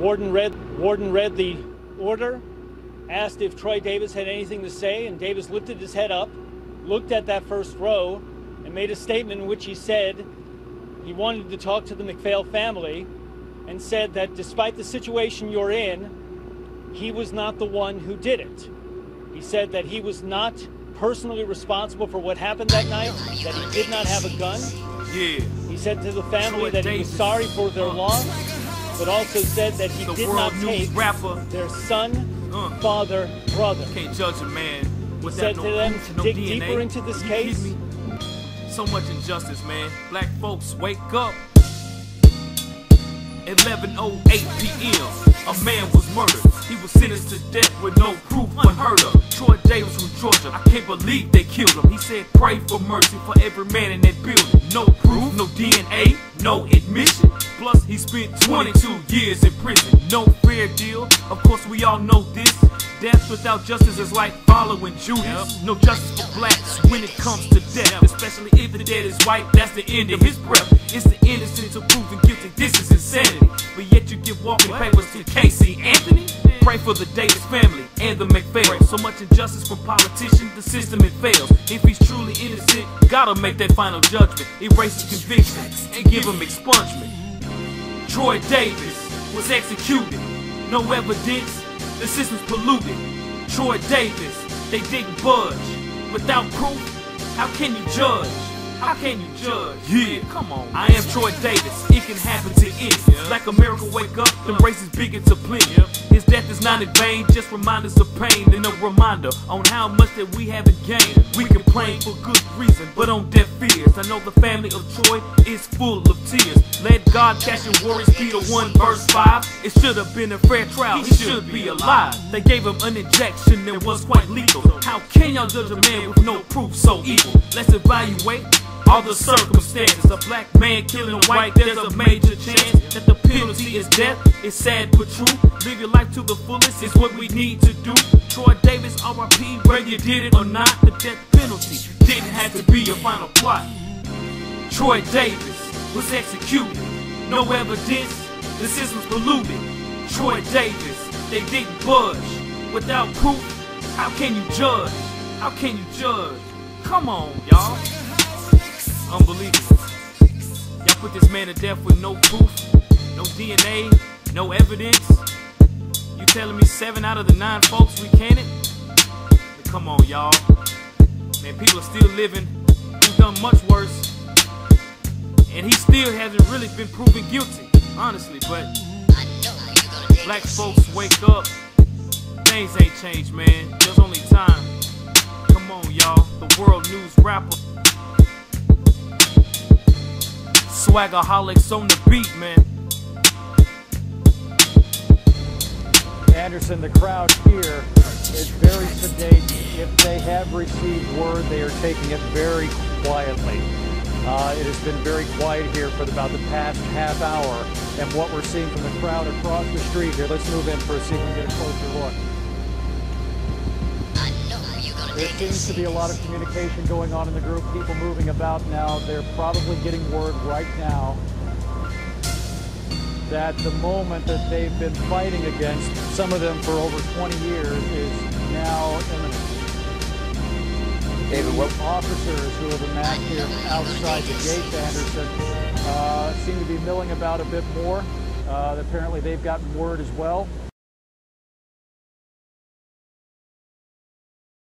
Warden read the order, asked if Troy Davis had anything to say, and Davis lifted his head up, looked at that first row, and made a statement in which he said he wanted to talk to the McPhail family, and said that despite the situation you're in, he was not the one who did it. He said that he was not personally responsible for what happened that night, that he did not have a gun. Yeah. He said to the family that he was sorry for their loss, but also said that he did not take their son, father, brother. Can't judge a man He said to them to dig deeper into this case. So much injustice, man. Black folks, wake up. 11:08 p.m. A man was murdered. He was sentenced to death with no proof, unheard of. Troy Davis from Georgia. I can't believe they killed him. He said, pray for mercy for every man in that building. No proof, no DNA, no admission. Plus, he spent 22 years in prison. No fair deal. Of course, we all know this. Death without justice is like following Judas. No justice for blacks when it comes to death. Especially if the dead is white, that's the end of his breath. It's the innocence of proven guilty. This is insanity. But yet you give walking papers to Casey Anthony. Pray for the Davis family and the McPhail. So much injustice from politicians, the system it fails. If he's truly innocent, gotta make that final judgment. Erase his convictions and give him expungement. Troy Davis was executed. No evidence, the system's polluted. Troy Davis, they didn't budge. Without proof, how can you judge? How can you judge? Yeah, come on. I am Troy Davis. It can happen to any. Like America wake up, the race is bigger to plenty. His death is not in vain, just remind us of pain and a reminder on how much that we haven't gained. We complain for good reason, but on deaf ears. I know the family of Troy is full of tears. Let God catch your worries, Peter 1 verse 5. It should have been a fair trial, he should be alive. They gave him an injection that was quite lethal. How can y'all judge a man with no proof so evil? Let's evaluate all the circumstances. A black man killing a white, there's a major chance that the penalty is death. It's sad but true. Live your life to the fullest is what we need to do. Troy Davis, R.I.P. whether you did it or not. The death penalty didn't have to be your final plot. Troy Davis was executed. No evidence, the system's polluted. Troy Davis, they didn't budge. Without proof, how can you judge? How can you judge? Come on, y'all. Unbelievable. Y'all put this man to death with no proof, no DNA, no evidence. You telling me 7 out of the 9 folks recanted? Come on, y'all. Man, people are still living who've done much worse. And he still hasn't really been proven guilty, honestly. But black folks, wake up. Things ain't changed, man. There's only time. Come on, y'all. The world news rapper. Swagg-A-Holiks on the beat, man. Anderson, the crowd here is very sedate. If they have received word, they are taking it very quietly. It has been very quiet here for about the past half hour. And what we're seeing from the crowd across the street here, let's move in for a second and get a closer look. There seems to be a lot of communication going on in the group, people moving about now. They're probably getting word right now that the moment that they've been fighting against, some of them for over 20 years, is now imminent. David, what officers who have amassed here outside the gate, Anderson, seem to be milling about a bit more. Apparently they've gotten word as well.